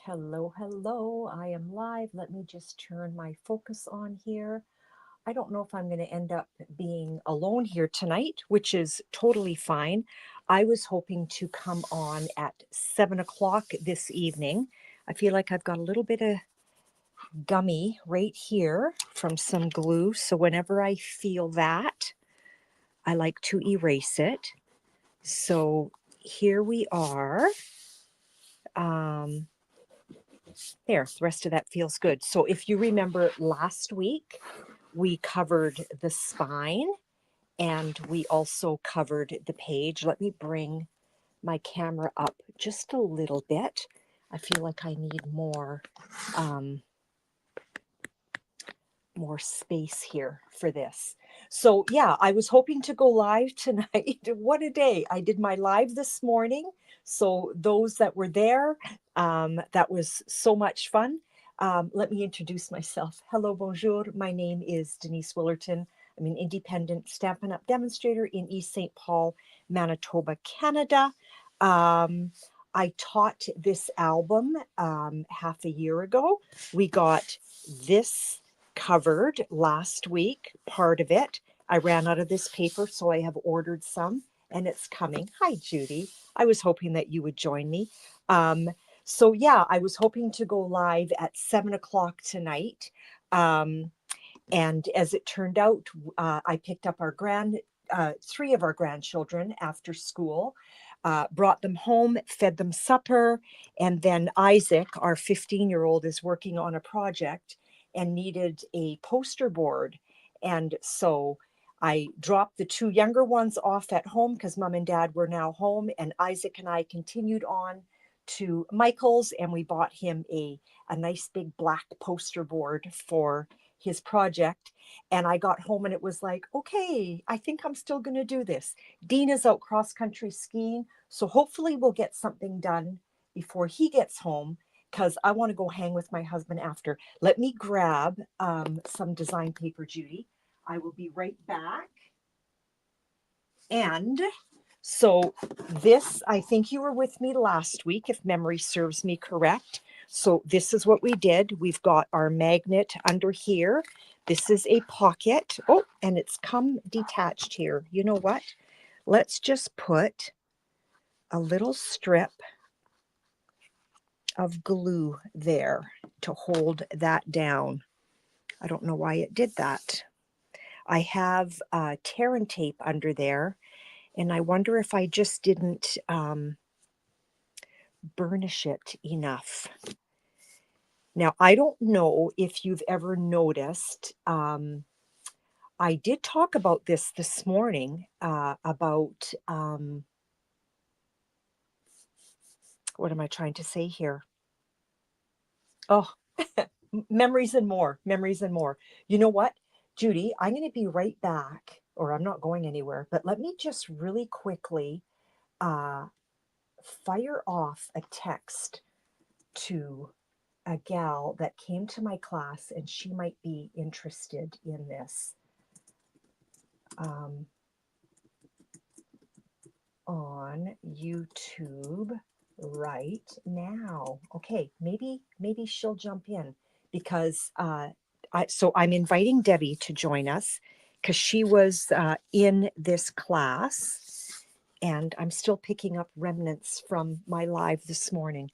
Hello, hello. I am live. Let me just turn my focus on here. I don't know if I'm going to end up being alone here tonight, which is totally fine. I was hoping to come on at 7 o'clock this evening. I feel like I've got a little bit of gummy right here from some glue. So whenever I feel that, I like to erase it. So here we are. Um, There, the rest of that feels good. So if you remember last week, we covered the spine and we also covered the page. Let me bring my camera up just a little bit. I feel like I need um, more space here for this. So yeah, I was hoping to go live tonight. What a day. I did my live this morning. So those that were there, that was so much fun. Let me introduce myself. Hello, bonjour. My name is Denise Willerton. I'm an independent Stampin' Up! Demonstrator in East St. Paul, Manitoba, Canada. I taught this album half a year ago. We got this covered last week, part of it. I ran out of this paper, so I have ordered some and it's coming. Hi, Judy. I was hoping that you would join me. Um, so yeah, I was hoping to go live at 7 o'clock tonight. And as it turned out, I picked up three of our grandchildren after school, brought them home, fed them supper, and then Isaac, our 15-year-old, is working on a project and needed a poster board. And so I dropped the two younger ones off at home because mom and dad were now home, and Isaac and I continued on to Michael's and we bought him a nice big black poster board for his project. And I got home and it was like, okay, I think I'm still going to do this. Dean is out cross country skiing. So hopefully we'll get something done before he gets home because I want to go hang with my husband after. Let me grab some design paper, Judy. I will be right back. And so this, I think you were with me last week, if memory serves me correct. So this is what we did. We've got our magnet under here. This is a pocket. Oh, and it's come detached here. You know what? Let's just put a little strip of glue there to hold that down. I don't know why it did that. I have tear and tape under there, and I wonder if I just didn't burnish it enough. Now, I don't know if you've ever noticed, I did talk about this morning about, what am I trying to say here? Oh, memories and more, memories and more. You know what, Judy, I'm going to be right back, or I'm not going anywhere, but let me just really quickly uh, fire off a text to a gal that came to my class and she might be interested in this on YouTube right now. Okay, maybe she'll jump in because I'm inviting Debbie to join us because she was in this class and I'm still picking up remnants from my live this morning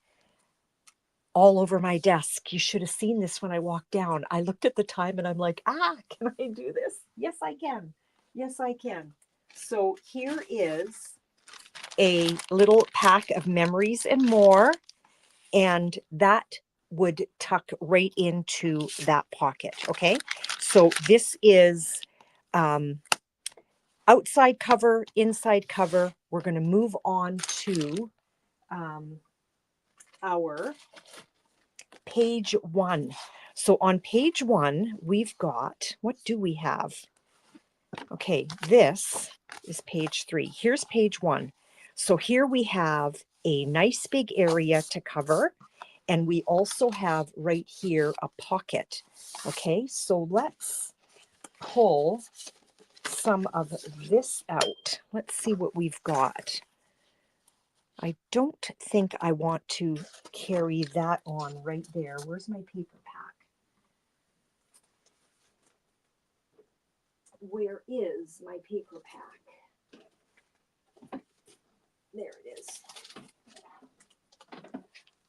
all over my desk. You should have seen this when I walked down. I looked at the time and I'm like, can I do this? Yes, I can. Yes, I can. So here is a little pack of memories and more, and that would tuck right into that pocket. Okay, so this is outside cover, inside cover. We're going to move on to our page 1. So on page 1, we've got, what do we have? Okay, this is page 3. Here's page 1. So here we have a nice big area to cover, and we also have right here a pocket. Okay, so let's pull some of this out. Let's see what we've got. I don't think I want to carry that on right there. Where's my paper pack? Where is my paper pack? There it is.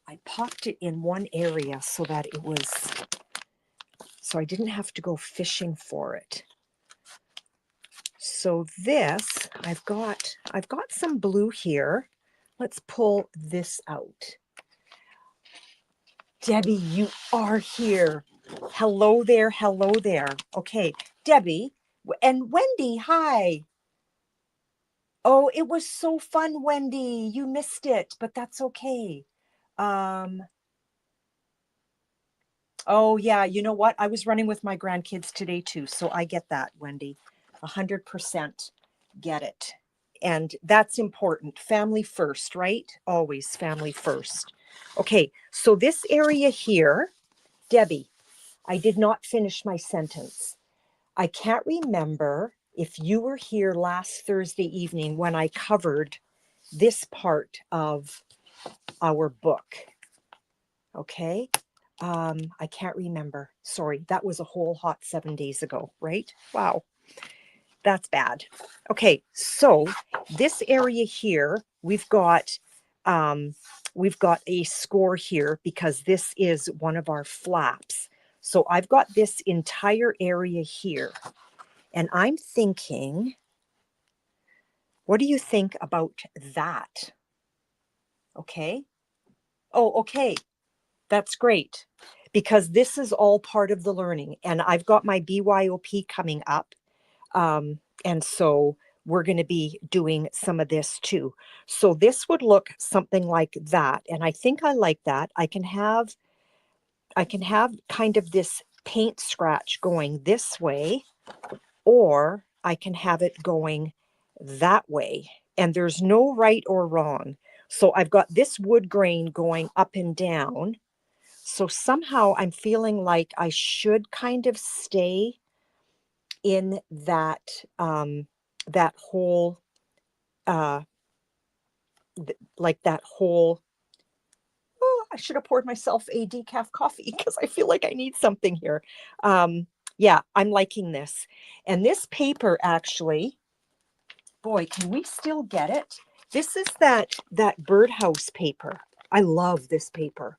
I popped it in one area so that it was, so I didn't have to go fishing for it. So this, I've got some blue here. Let's pull this out. Debbie, you are here. Hello there, hello there. Okay, Debbie and Wendy, hi. Oh, it was so fun, Wendy. You missed it, but that's okay. Oh yeah, you know what? I was running with my grandkids today too, so I get that, Wendy. 100% get it. And that's important. Family first, right? Always family first. Okay, so this area here, Debbie, I did not finish my sentence. I can't remember if you were here last Thursday evening when I covered this part of our book. Okay. I can't remember. Sorry, that was a whole hot 7 days ago, right? Wow, that's bad. Okay, so this area here, we've got a score here because this is one of our flaps. So I've got this entire area here, and I'm thinking, what do you think about that? Okay. Oh, okay. That's great, because this is all part of the learning, and I've got my BYOP coming up. And so we're going to be doing some of this too. So this would look something like that. And I think I like that. I can have kind of this paint scratch going this way, or I can have it going that way. And there's no right or wrong. So I've got this wood grain going up and down. So somehow I'm feeling like I should kind of stay in that that whole like that whole, oh, I should have poured myself a decaf coffee because I feel like I need something here. Yeah, I'm liking this. And this paper actually, boy, can we still get it? This is that birdhouse paper. I love this paper.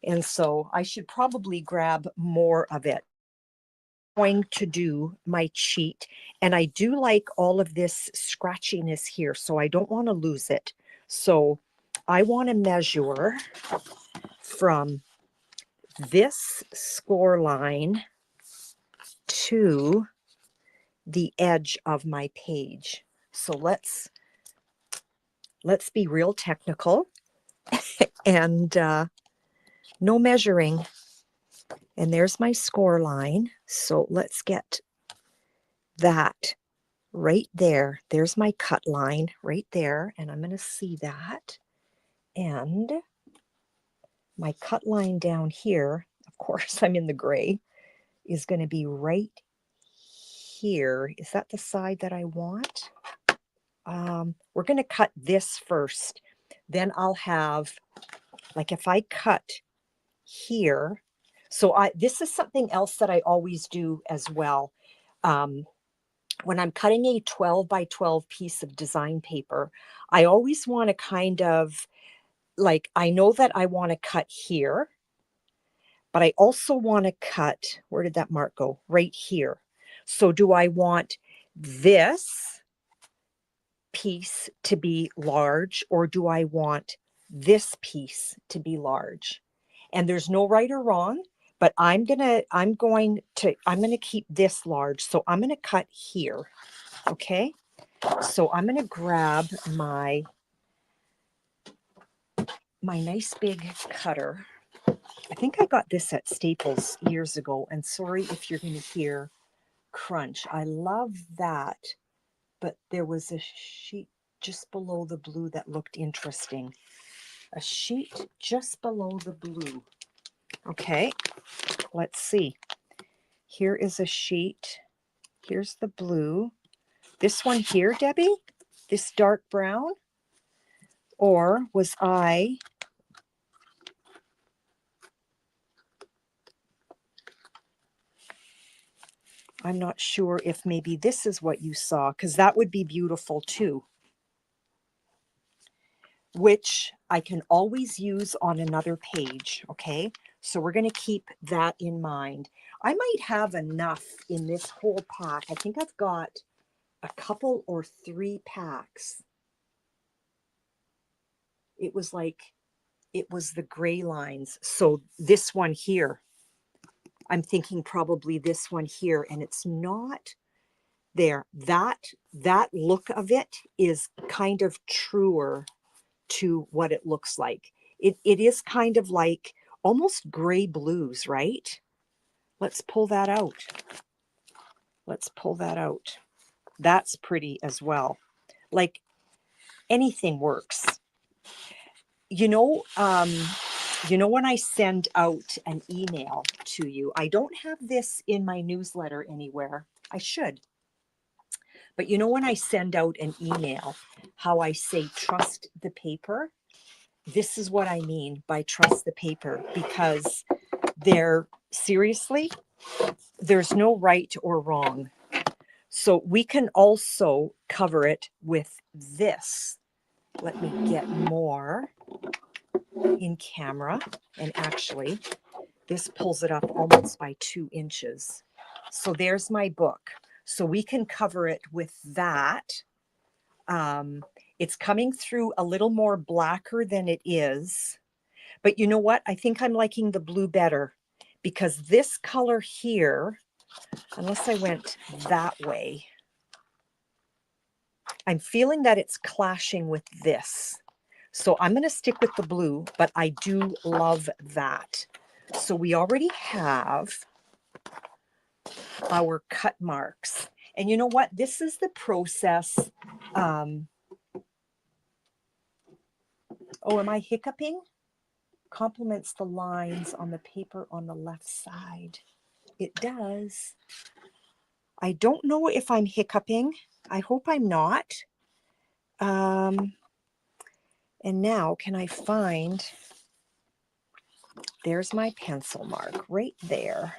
And so I should probably grab more of it. Going to do my cheat, and I do like all of this scratchiness here, so I don't want to lose it. So I want to measure from this score line to the edge of my page. So let's be real technical and no measuring. And there's my score line. So let's get that right there. There's my cut line right there. And I'm going to see that. And my cut line down here, of course, I'm in the gray, is going to be right here. Is that the side that I want? We're going to cut this first. Then I'll have, like if I cut here, so this is something else that I always do as well. When I'm cutting a 12 by 12 piece of design paper, I always want to kind of, like, I know that I want to cut here, but I also want to cut, where did that mark go? Right here. So do I want this piece to be large, or do I want this piece to be large? And there's no right or wrong, but I'm going to keep this large. So I'm going to cut here. Okay. So I'm going to grab my nice big cutter. I think I got this at Staples years ago, and sorry if you're going to hear crunch. I love that, but there was a sheet just below the blue that looked interesting. A sheet just below the blue. Okay, let's see. Here is a sheet. Here's the blue. This one here, Debbie, this dark brown. Or was I'm not sure if maybe this is what you saw, because that would be beautiful too, which I can always use on another page, okay? So we're going to keep that in mind. I might have enough in this whole pack. I think I've got a couple or 3 packs. It was the gray lines. So this one here, I'm thinking probably this one here, and it's not there. That look of it is kind of truer to what it looks like. It is kind of like almost gray blues, right? Let's pull that out. Let's pull that out. That's pretty as well. Like anything works. You know, when I send out an email to you, I don't have this in my newsletter anywhere. I should. But when I send out an email, how I say trust the paper, this is what I mean by trust the paper, because seriously, there's no right or wrong. So we can also cover it with this. Let me get more in camera. And actually, this pulls it up almost by 2 inches. So there's my book. So we can cover it with that. It's coming through a little more blacker than it is. But you know what? I think I'm liking the blue better, because this color here, unless I went that way, I'm feeling that it's clashing with this. So I'm going to stick with the blue, but I do love that. So we already have our cut marks. And you know what? This is the process. Oh, am I hiccuping? Complements the lines on the paper on the left side. It does. I don't know if I'm hiccuping. I hope I'm not. And now can I find, there's my pencil mark right there.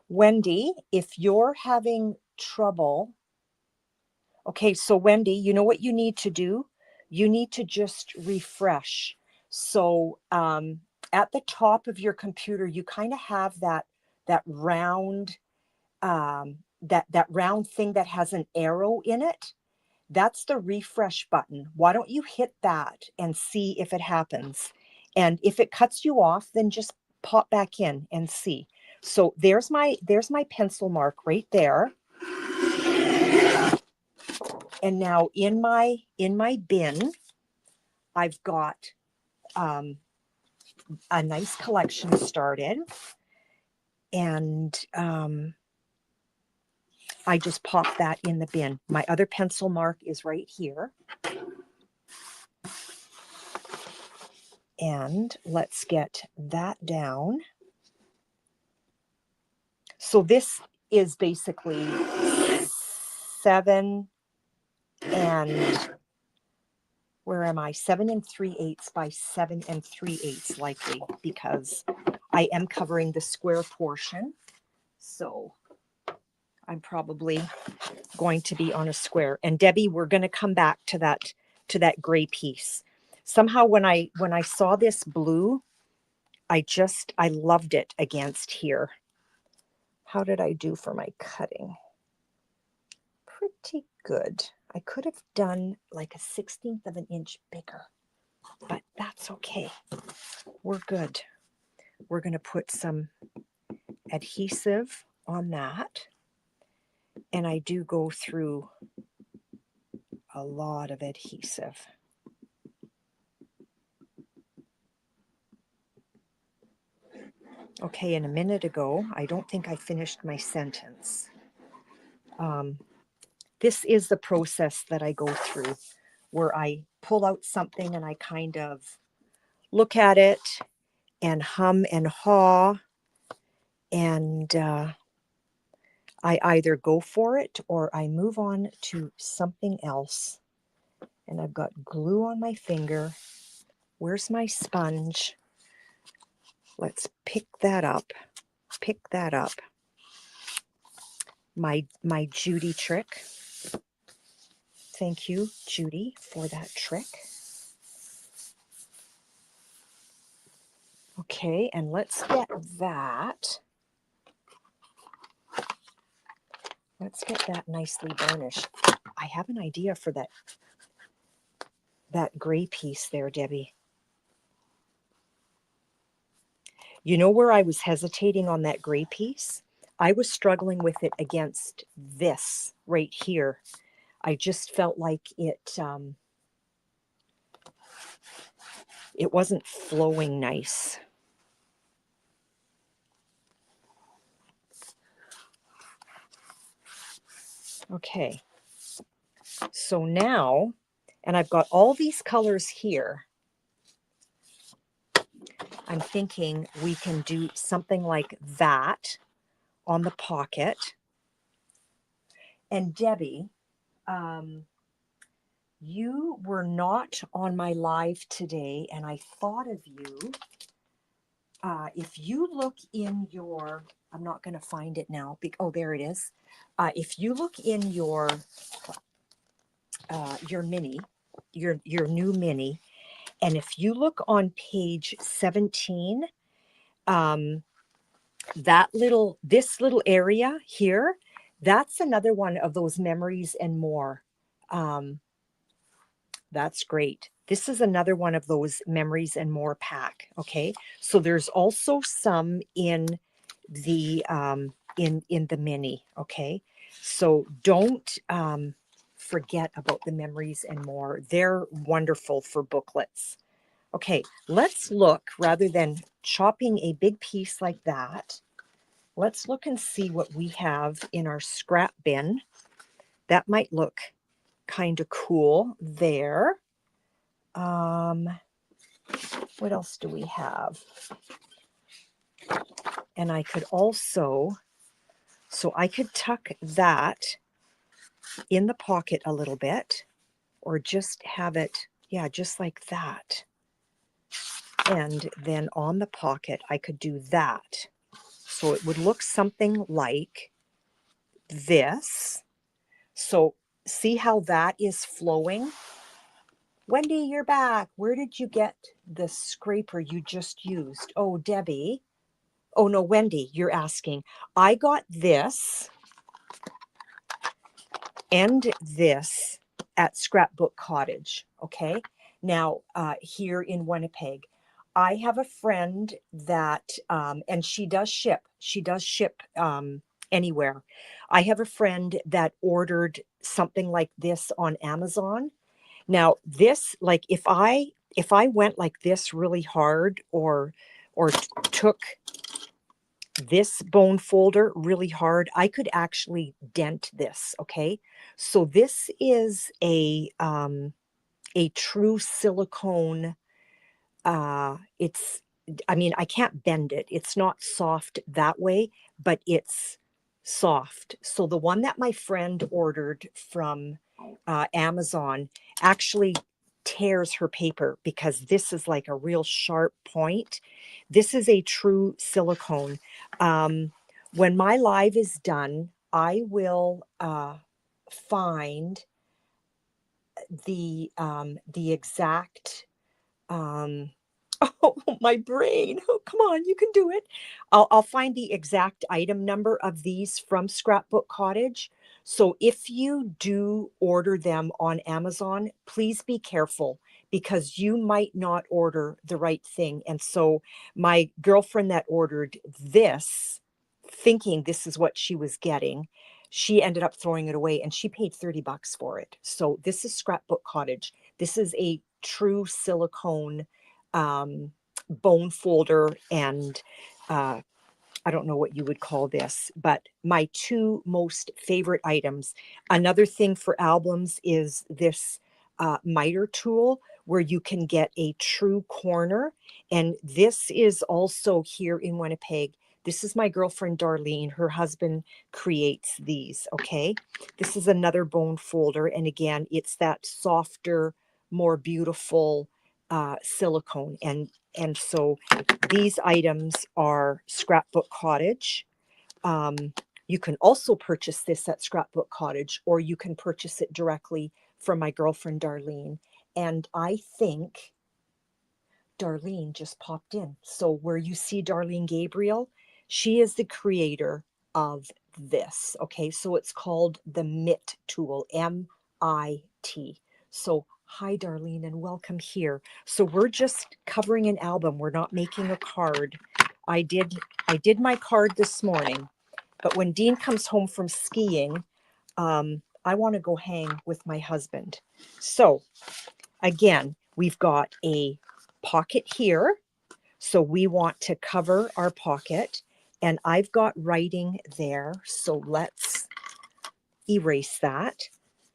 Wendy, if you're having trouble, okay, so Wendy, you know what you need to do? You need to just refresh. So at the top of your computer, you kind of have that round that round thing that has an arrow in it. That's the refresh button. Why don't you hit that and see if it happens? And if it cuts you off, then just pop back in and see. So there's my pencil mark right there. And now in my bin, I've got a nice collection started. And I just pop that in the bin. My other pencil mark is right here. And let's get that down. So this is basically 7 and, where am I? 7 3/8 by 7 3/8 likely, because I am covering the square portion. So I'm probably going to be on a square. And Debbie, we're going to come back to that gray piece. Somehow when I saw this blue, I loved it against here. How did I do for my cutting? Pretty good. I could have done like a 1/16 of an inch bigger, but that's okay. We're good. We're going to put some adhesive on that. And I do go through a lot of adhesive. Okay, and a minute ago, I don't think I finished my sentence. This is the process that I go through, where I pull out something and I kind of look at it and hum and haw, and I either go for it or I move on to something else. And I've got glue on my finger. Where's my sponge? Let's pick that up. Pick that up. My Judy trick. Thank you, Judy, for that trick. Okay, and let's get that. Let's get that nicely burnished. I have an idea for that gray piece there, Debbie. You know where I was hesitating on that gray piece? I was struggling with it against this right here. I just felt like it wasn't flowing nice. Okay, so now, and I've got all these colors here. I'm thinking we can do something like that on the pocket. And Debbie, you were not on my live today, and I thought of you. If you look in your, I'm not going to find it now. Oh, there it is. If you look in your mini, your new mini, and if you look on page 17, this little area here, that's another one of those memories and more. That's great. This is another one of those memories and more pack. Okay, so there's also some in the in the mini. Okay, so don't forget about the memories and more. They're wonderful for booklets. Okay, let's look, rather than chopping a big piece like that, let's look and see what we have in our scrap bin. That might look kind of cool there. What else do we have? And I could also, so I could tuck that in the pocket a little bit, or just have it, yeah, just like that. And then on the pocket, I could do that. So it would look something like this. So see how that is flowing? Wendy, you're back. Where did you get the scraper you just used? Oh, Debbie. Oh, no, Wendy, you're asking. I got this and this at Scrapbook Cottage, okay? Now, here in Winnipeg, I have a friend that, and she does ship anywhere. I have a friend that ordered something like this on Amazon. Now, this, like, if I went like this really hard, or took this bone folder really hard, I could actually dent this. Okay, so this is a true silicone. It's, I mean, I can't bend it. It's not soft that way, but it's soft. So the one that my friend ordered from Amazon actually tears her paper, because this is like a real sharp point. This is a true silicone. When my live is done, I will find the exact oh, my brain. Oh, come on, you can do it. I'll find the exact item number of these from Scrapbook Cottage. So if you do order them on Amazon, please be careful, because you might not order the right thing. And so my girlfriend that ordered this, thinking this is what she was getting, she ended up throwing it away, and she paid $30 for it. So this is Scrapbook Cottage. This is a true silicone bone folder, and I don't know what you would call this, but my two most favorite items. Another thing for albums is this miter tool, where you can get a true corner. And this is also here in Winnipeg. This is my girlfriend Darlene. Her husband creates these, okay? This is another bone folder. And again, it's that softer, more beautiful silicone. And so these items are Scrapbook Cottage. You can also purchase this at Scrapbook Cottage, or you can purchase it directly from my girlfriend Darlene. And I think Darlene just popped in. So where you see Darlene Gabriel, she is the creator of this. Okay, so it's called the MIT tool, MIT. So hi Darlene and welcome here. So we're just covering an album. We're not making a card. I did my card this morning, but when Dean comes home from skiing, I want to go hang with my husband. So again, we've got a pocket here. So we want to cover our pocket, and I've got writing there. So let's erase that.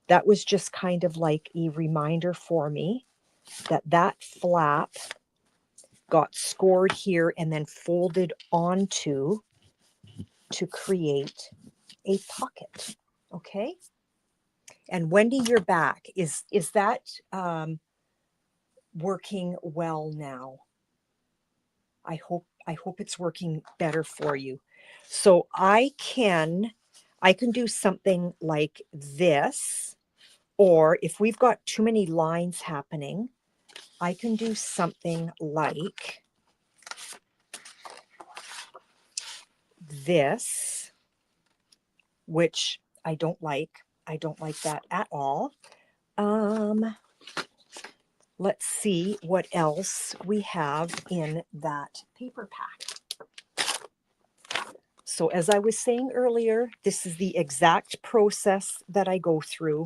That was just kind of like a reminder for me that that flap got scored here and then folded onto to create a pocket. Okay. And Wendy, you're back. Is that working well now? I hope it's working better for you. So I can do something like this, or if we've got too many lines happening, I can do something like this, which I don't like. I don't like that at all. Let's see what else we have in that paper pack. So as I was saying earlier, this is the exact process that I go through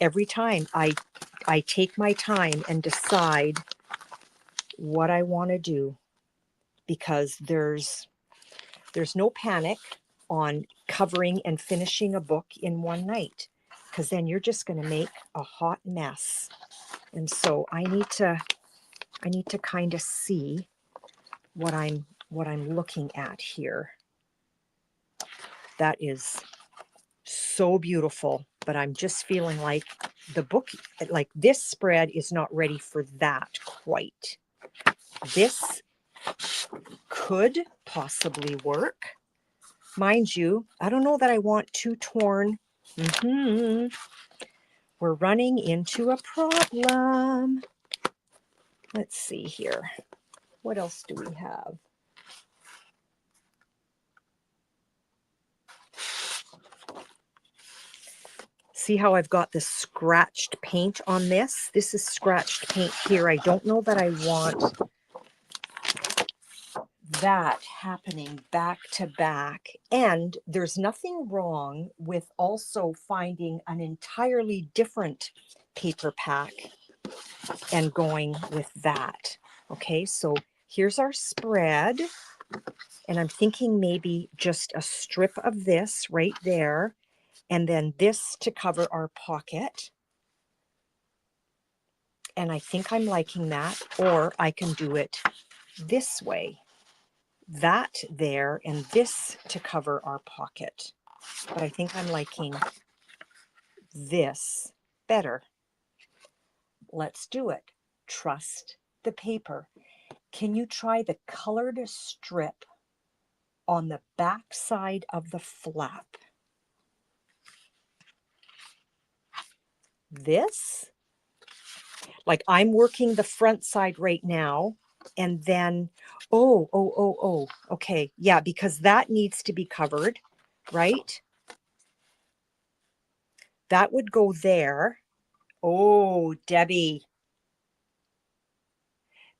every time. I take my time and decide what I want to do, because there's no panic on covering and finishing a book in one night, because then you're just going to make a hot mess. And so I need to kind of see what I'm looking at here. That is so beautiful, but I'm just feeling like the book, like this spread is not ready for that quite. This could possibly work. Mind you, I don't know that I want too torn. We're running into a problem. Let's see here. What else do we have? See how I've got the scratched paint on this? This is scratched paint here. I don't know that I want that happening back to back. And there's nothing wrong with also finding an entirely different paper pack and going with that. Okay, so here's our spread. And I'm thinking maybe just a strip of this right there, and then this to cover our pocket. And I think I'm liking that, or I can do it this way. That there, and this to cover our pocket. But I think I'm liking this better. Let's do it. Trust the paper. Can you try the colored strip on the back side of the flap? This, like I'm working the front side right now, and then, okay, yeah, because that needs to be covered, right? That would go there. Oh, Debbie,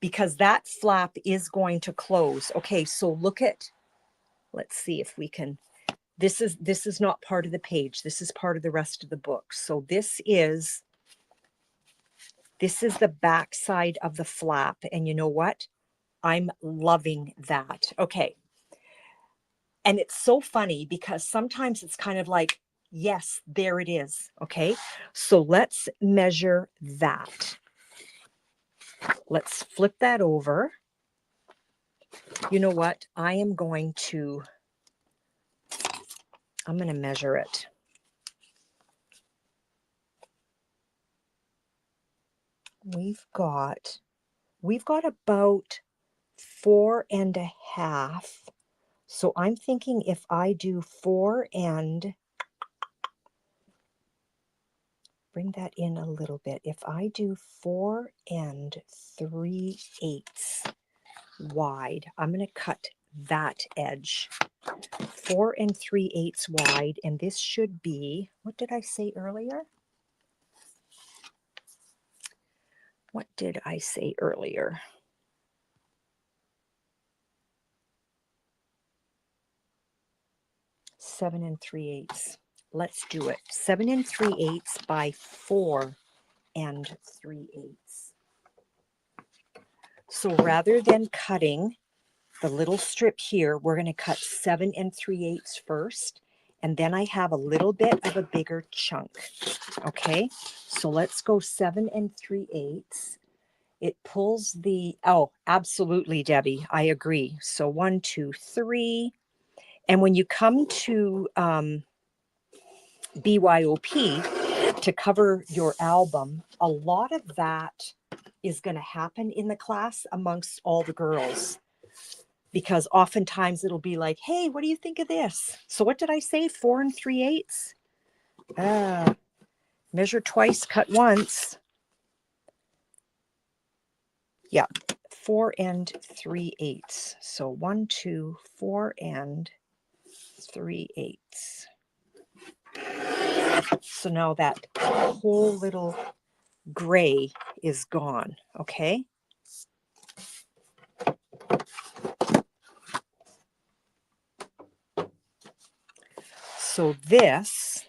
because that flap is going to close. Okay, so look at, let's see if we can, this is not part of the page. This is part of the rest of the book. So this is the back side of the flap. And you know what? I'm loving that. Okay. And it's so funny because sometimes it's kind of like, yes, there it is. Okay. So let's measure that. Let's flip that over. You know what? I'm going to measure it. We've got about 4.5. So I'm thinking if I do 4 and bring that in a little bit. If I do 4 3/8 wide, I'm going to cut that edge 4 3/8 wide, and this should be, what did I say earlier? What did I say earlier? Seven 3/8. Let's do it. 7 3/8 by 4 3/8. So rather than cutting the little strip here, we're going to cut 7 3/8 first, and then I have a little bit of a bigger chunk. Okay, so let's go 7 3/8. It pulls the, oh, absolutely, Debbie, I agree. So 1, 2, 3. And when you come to BYOP to cover your album, a lot of that is going to happen in the class amongst all the girls. Because oftentimes it'll be like, hey, what do you think of this? So what did I say? 4 3/8? Measure twice, cut once. Yeah, 4 3/8. So 1, 2, 4 3/8. So now that whole little gray is gone, okay? So this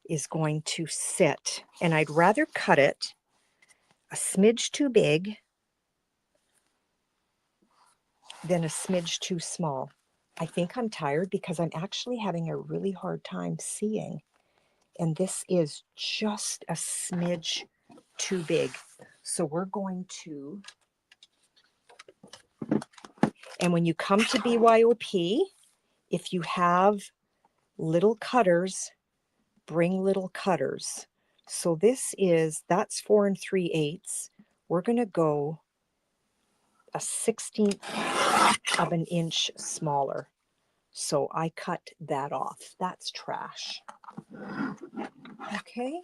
is going to sit, and I'd rather cut it a smidge too big than a smidge too small. I think I'm tired because I'm actually having a really hard time seeing. And this is just a smidge too big. So we're going to, and when you come to BYOP, if you have little cutters, bring little cutters. So this is, that's 4 3/8. We're going to go a 1/16 of an inch smaller. So I cut that off. That's trash. Okay.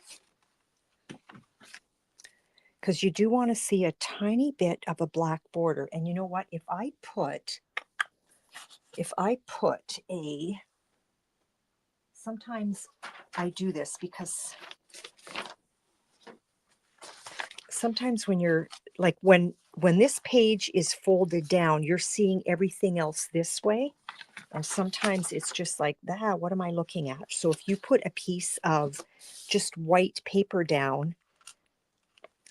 Because you do want to see a tiny bit of a black border. And you know what? If I put a, sometimes I do this because sometimes when you're like, when this page is folded down, you're seeing everything else this way. And sometimes it's just like, what am I looking at? So if you put a piece of just white paper down,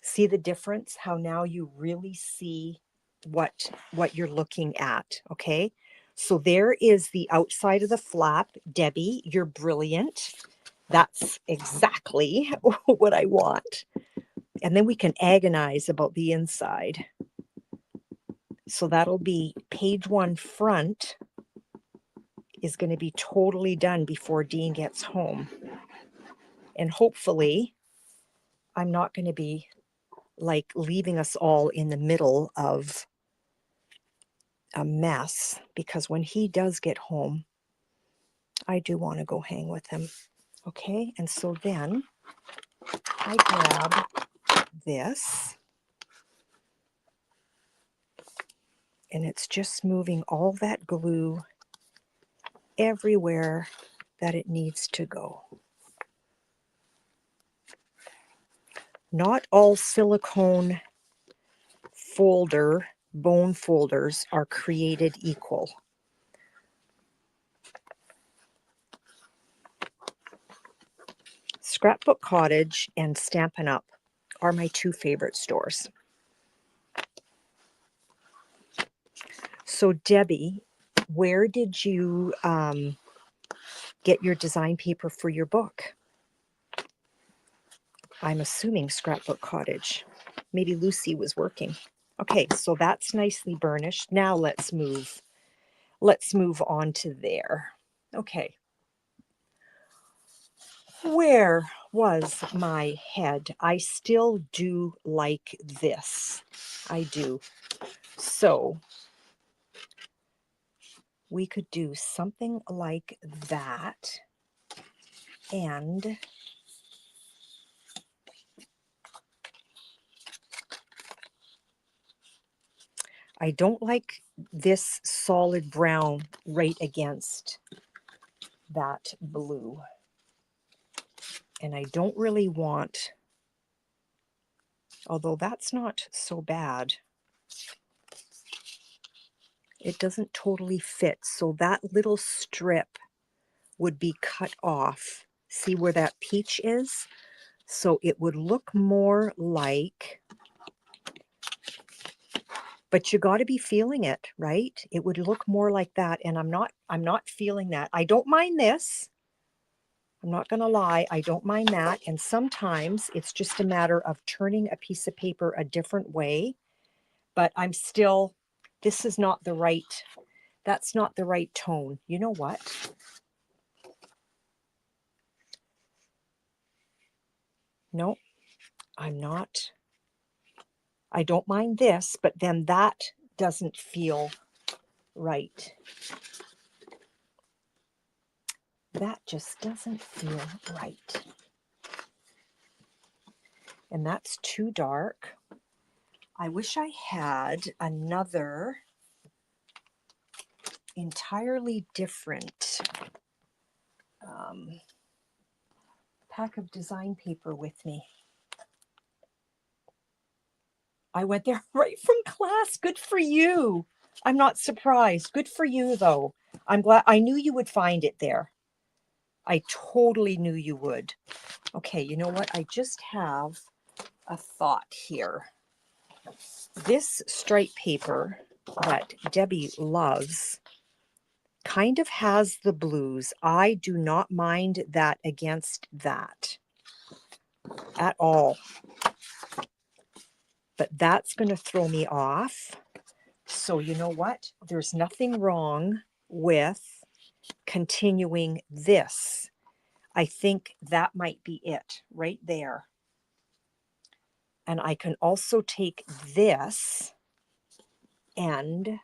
see the difference? How now you really see what you're looking at, okay? So there is the outside of the flap. Debbie, you're brilliant. That's exactly what I want. And then we can agonize about the inside. So that'll be page 1 front is going to be totally done before Dean gets home. And hopefully I'm not going to be like leaving us all in the middle of a mess, because when he does get home, I do want to go hang with him. Okay, and so then I grab this, and it's just moving all that glue everywhere that it needs to go. Not all silicone bone folders are created equal. Scrapbook Cottage and Stampin' Up! Are my 2 favorite stores. So Debbie, where did you get your design paper for your book? I'm assuming Scrapbook Cottage. Maybe Lucy was working. Okay, so that's nicely burnished. Now let's move on to there. Okay. Where was my head? I still do like this. I do. So we could do something like that. And I don't like this solid brown right against that blue. And I don't really want, although that's not so bad. It doesn't totally fit. So that little strip would be cut off. See where that peach is? So it would look more like, but you got to be feeling it, right? It would look more like that. And I'm not feeling that. I don't mind this. I'm not going to lie. I don't mind that. And sometimes it's just a matter of turning a piece of paper a different way. But I'm still, this is not the right, that's not the right tone. You know what? No, I'm not. I don't mind this, but then that doesn't feel right. That just doesn't feel right. And that's too dark. I wish I had another entirely different pack of design paper with me. I went there right from class. Good for you. I'm not surprised. Good for you, though. I'm glad. I knew you would find it there. I totally knew you would. Okay, you know what? I just have a thought here. This stripe paper that Debbie loves kind of has the blues. I do not mind that against that at all. But that's going to throw me off. So you know what? There's nothing wrong with continuing this. I think that might be it right there. And I can also take this, and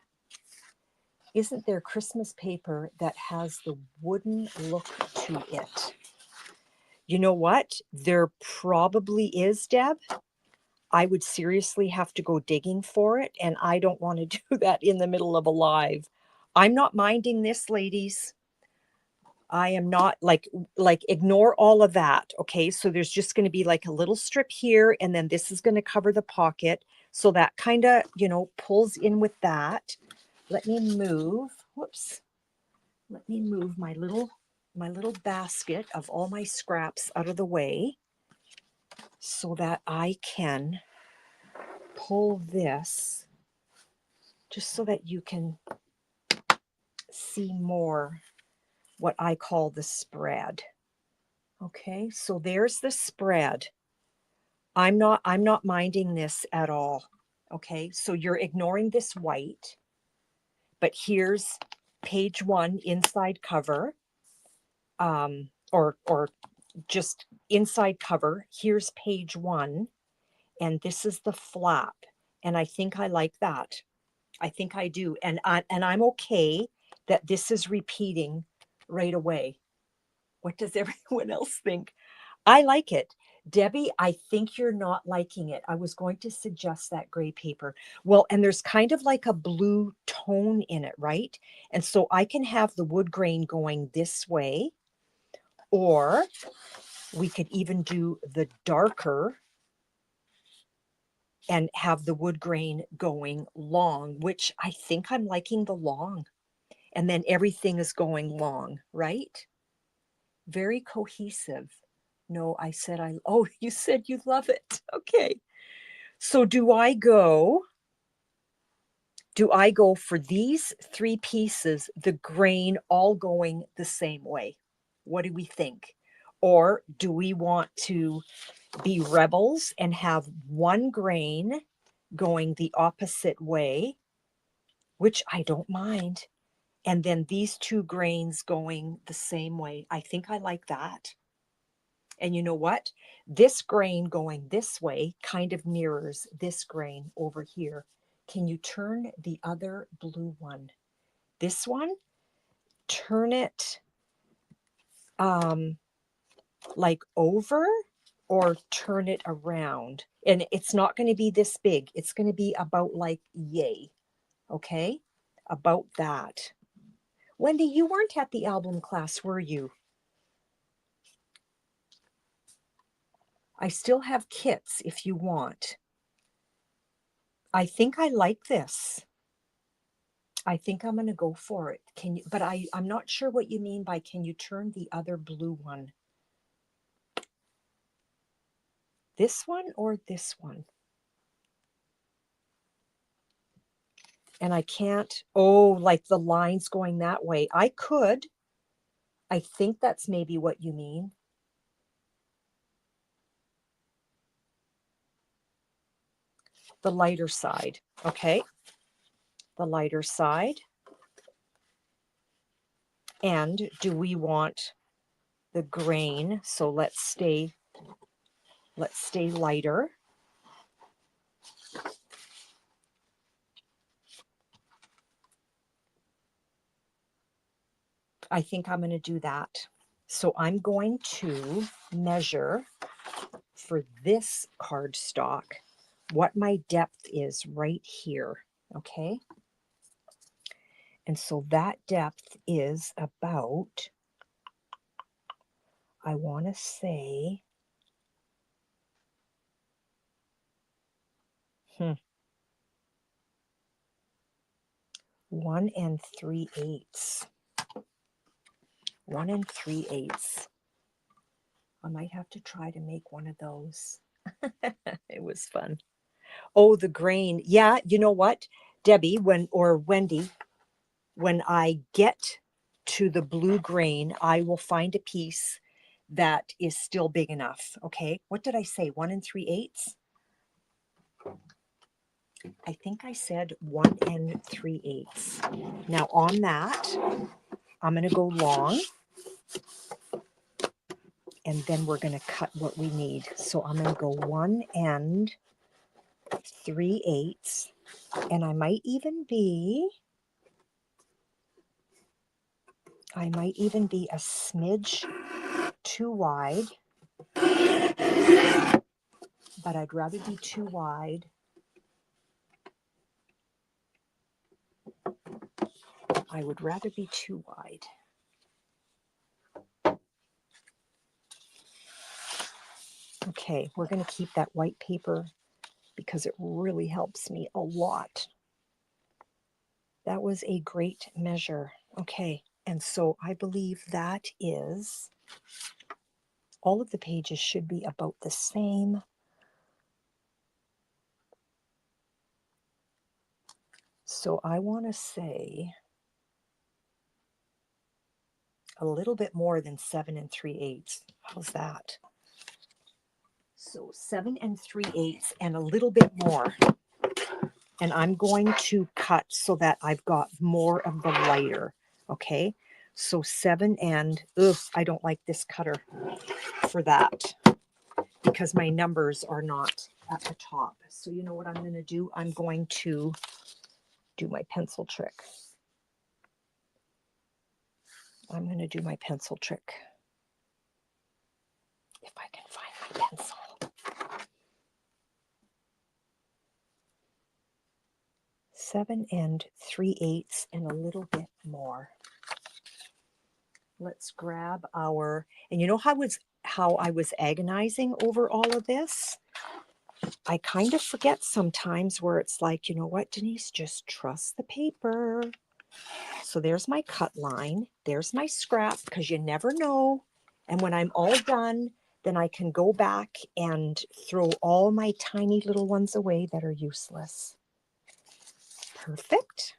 isn't there Christmas paper that has the wooden look to it? You know what? There probably is, Deb. I would seriously have to go digging for it, and I don't want to do that in the middle of a live. I'm not minding this, ladies. I am not like ignore all of that. Okay. So there's just going to be like a little strip here, and then this is going to cover the pocket. So that kind of, pulls in with that. Let me move. Whoops. Let me move my little basket of all my scraps out of the way so that I can pull this just so that you can see more what I call the spread. Okay, so there's the spread. I'm not minding this at all. Okay, so you're ignoring this white, but here's page 1 inside cover, or just inside cover. Here's page 1, and this is the flap, and I think I like that. I think I do, and I'm okay that this is repeating right away. What does everyone else think? I like it. Debbie, I think you're not liking it. I was going to suggest that gray paper. Well, and there's kind of like a blue tone in it, right? And so I can have the wood grain going this way, or we could even do the darker and have the wood grain going long, which I think I'm liking the long. And then everything is going long, right? Very cohesive. No, I said oh, you said you love it. Okay. So do I go for these 3 pieces, the grain all going the same way? What do we think? Or do we want to be rebels and have one grain going the opposite way, which I don't mind. And then these two grains going the same way. I think I like that. And you know what? This grain going this way kind of mirrors this grain over here. Can you turn the other blue one? This one, turn it like over or turn it around. And it's not going to be this big. It's going to be about like yay. Okay? About that. Wendy, you weren't at the album class, were you? I still have kits if you want. I think I like this. I think I'm going to go for it. Can you, but I'm not sure what you mean by can you turn the other blue one? This one or this one? And I can't, oh, like the lines going that way. I could. I think that's maybe what you mean. The lighter side, okay? The lighter side. And do we want the grain? So let's stay lighter. I think I'm going to do that. So I'm going to measure for this cardstock what my depth is right here, okay? And so that depth is about, I want to say, 1 3/8. 1 3/8. I might have to try to make one of those. It was fun. Oh, the grain. Yeah, you know what, Debbie, or Wendy, when I get to the blue grain, I will find a piece that is still big enough. Okay. What did I say? 1 3/8? I think I said 1 3/8. Now on that, I'm going to go long. And then we're going to cut what we need. So I'm going to go 1 3/8. And I might even be a smidge too wide, but I'd rather be too wide. I would rather be too wide. Okay, we're going to keep that white paper because it really helps me a lot. That was a great measure. Okay, and so I believe that is, all of the pages should be about the same. So I want to say a little bit more than 7 3/8. How's that? So 7 3/8 and a little bit more. And I'm going to cut so that I've got more of the lighter. Okay. So 7 and, I don't like this cutter for that because my numbers are not at the top. So you know what I'm going to do? I'm going to do my pencil trick. I'm going to do my pencil trick. If I can find my pencil. Seven 3/8 and a little bit more. Let's grab our, and you know how I was agonizing over all of this? I kind of forget sometimes where it's like, you know what, Denise, just trust the paper. So there's my cut line. There's my scrap, because you never know. And when I'm all done, then I can go back and throw all my tiny little ones away that are useless. Perfect.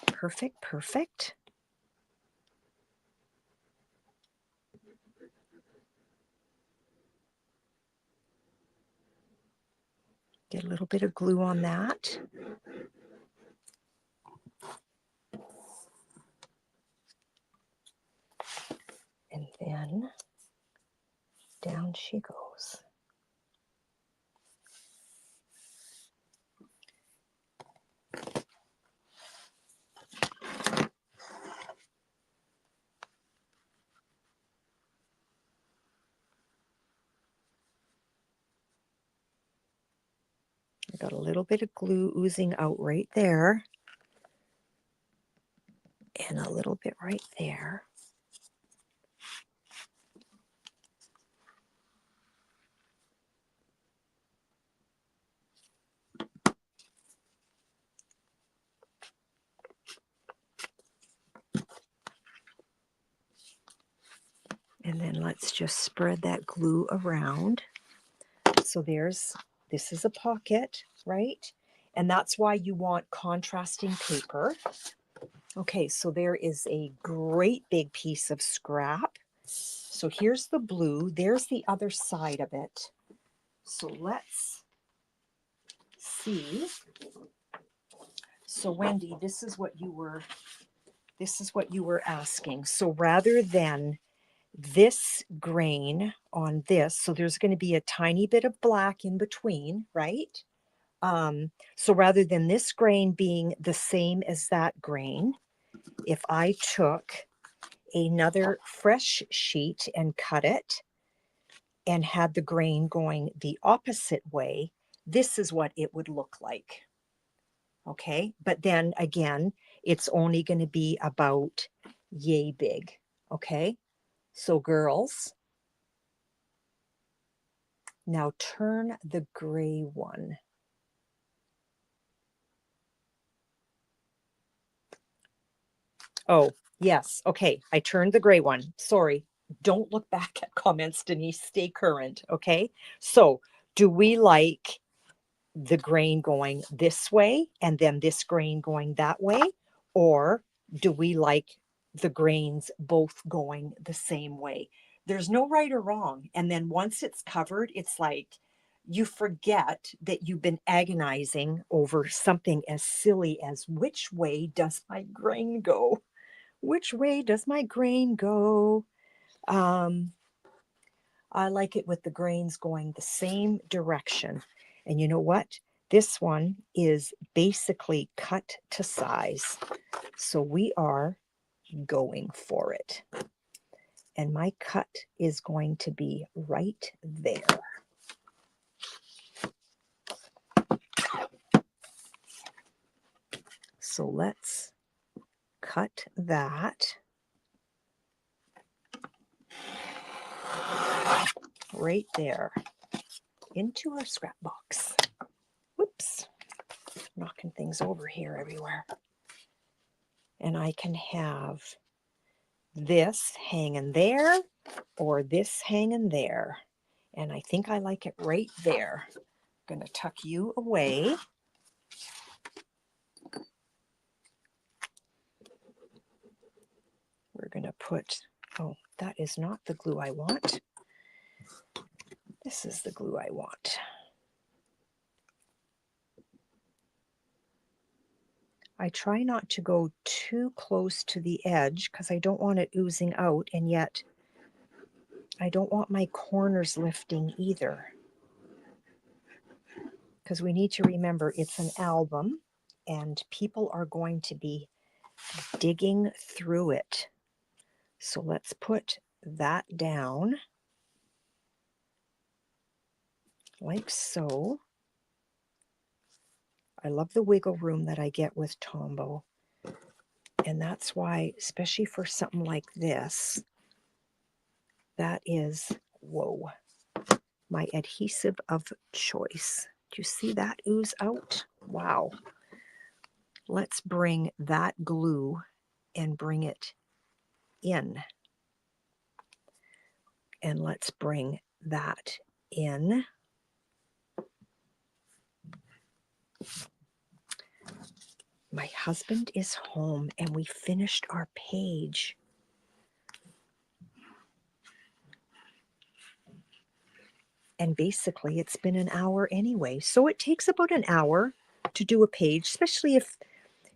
Perfect, perfect. Get a little bit of glue on that. And then down she goes. I got a little bit of glue oozing out right there. And a little bit right there. And then let's just spread that glue around. So this is a pocket, right? And that's why you want contrasting paper. Okay, so there is a great big piece of scrap. So here's the blue, there's the other side of it. So let's see. So Wendy, this is what you were asking. So rather than this grain on this, so there's going to be a tiny bit of black in between, right? So rather than this grain being the same as that grain, if I took another fresh sheet and cut it and had the grain going the opposite way, this is what it would look like. Okay, but then again, it's only going to be about yay big. Okay, so girls, now turn the gray one. Oh, yes. Okay, I turned the gray one. Sorry. Don't look back at comments, Denise. Stay current. Okay, so do we like the grain going this way and then this grain going that way? Or do we like the grains both going the same way? There's no right or wrong. And then once it's covered, it's like you forget that you've been agonizing over something as silly as which way does my grain go? Which way does my grain go? I like it with the grains going the same direction. And you know what? This one is basically cut to size. So we are going for it. And my cut is going to be right there. So let's cut that right there into our scrap box. Whoops, knocking things over here everywhere. And I can have this hanging there or this hanging there. And I think I like it right there. I'm going to tuck you away. We're going to put, oh, that is not the glue I want. This is the glue I want. I try not to go too close to the edge because I don't want it oozing out, and yet I don't want my corners lifting either. Because we need to remember it's an album and people are going to be digging through it. So let's put that down like so. I love the wiggle room that I get with Tombow. And that's why, especially for something like this, that is, whoa, my adhesive of choice. Do you see that ooze out? Wow. Let's bring that glue and bring it in. And let's bring that in. My husband is home and we finished our page. And basically it's been an hour anyway. So it takes about an hour to do a page, especially if,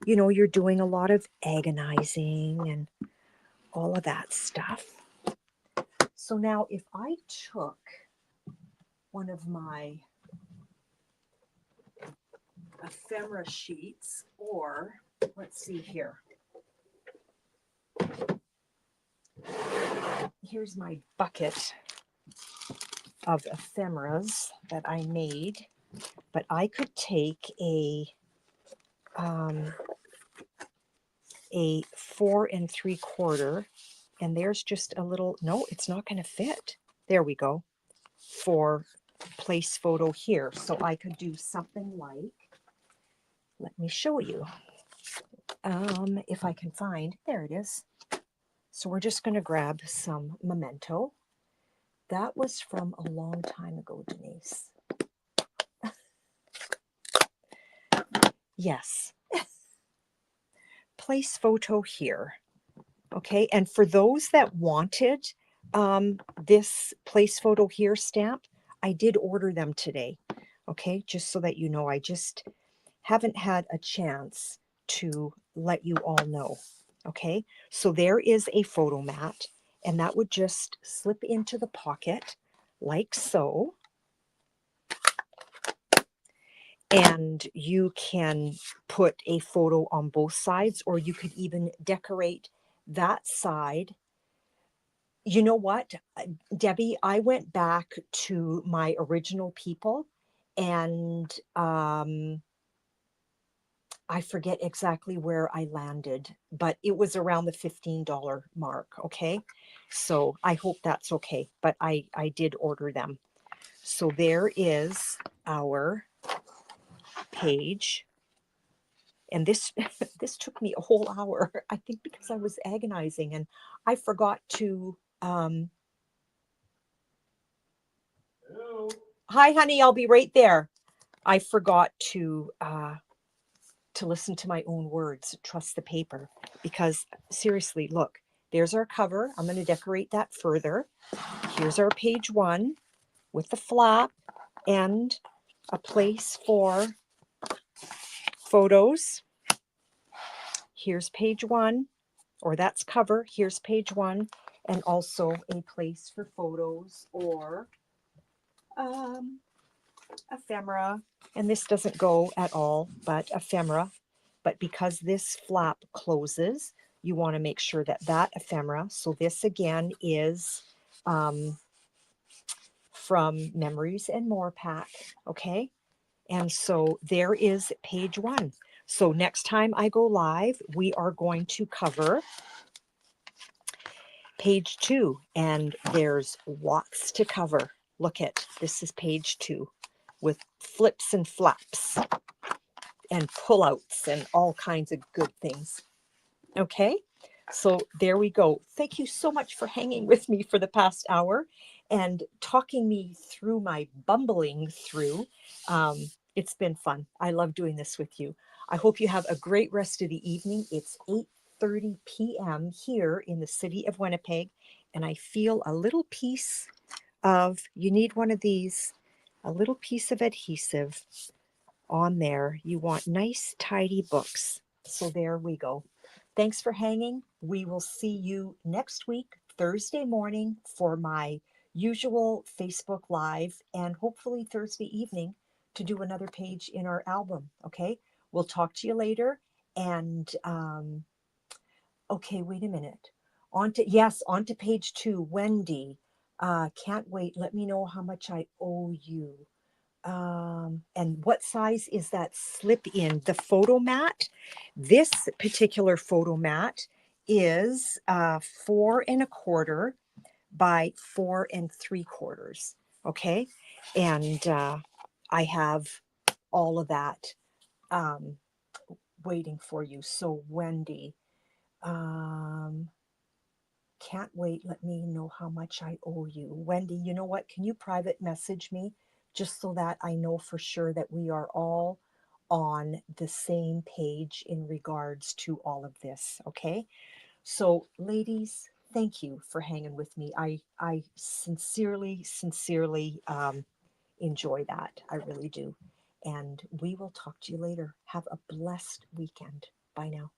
you know, you're doing a lot of agonizing and all of that stuff. So now if I took one of my ephemera sheets, or let's see here. Here's my bucket of ephemeras that I made, but I could take a 4 3/4, and there's just a little, no, it's not going to fit. There we go. For place photo here. So I could do something like, let me show you. If I can find, there it is. So we're just going to grab some memento. That was from a long time ago, Denise. Yes. Place photo here. Okay, and for those that wanted this place photo here stamp, I did order them today. Okay, just so that you know, I just haven't had a chance to let you all know. Okay, so there is a photo mat, and that would just slip into the pocket like so. And you can put a photo on both sides, or you could even decorate that side. You know what, Debbie, I went back to my original people, and I forget exactly where I landed, but it was around the $15 mark. Okay, so I hope that's okay, but I did order them. So there is our page. And this this took me a whole hour, I think, because I was agonizing, and I forgot to Hello. Hi, honey, I'll be right there. I forgot to listen to my own words, trust the paper, because seriously, look, there's our cover. I'm going to decorate that further. Here's our page 1 with the flap and a place for photos. Here's page 1, or that's cover. Here's page 1, and also a place for photos or ephemera. And this doesn't go at all, but ephemera. But because this flap closes, you want to make sure that that ephemera, so this again is from Memories and More pack, okay? And so there is page 1. So next time I go live, we are going to cover page 2, and there's lots to cover. Look at, this is page 2 with flips and flaps and pullouts and all kinds of good things. Okay, so there we go. Thank you so much for hanging with me for the past hour and talking me through my bumbling through. It's been fun. I love doing this with you. I hope you have a great rest of the evening. It's 8:30 p.m. here in the city of Winnipeg, and I feel a little piece of, you need one of these, a little piece of adhesive on there. You want nice, tidy books. So there we go. Thanks for hanging. We will see you next week, Thursday morning, for my usual Facebook Live, and hopefully Thursday evening to do another page in our album. Okay, we'll talk to you later. And okay, wait a minute. On to page 2. Wendy, can't wait. Let me know how much I owe you. And what size is that slip in? The photo mat, this particular photo mat is 4 1/4 by 4 3/4. Okay, and I have all of that waiting for you. So Wendy, can't wait. Let me know how much I owe you. Wendy, you know what? Can you private message me just so that I know for sure that we are all on the same page in regards to all of this, okay? So, ladies, thank you for hanging with me. I sincerely enjoy that. I really do. And we will talk to you later. Have a blessed weekend. Bye now.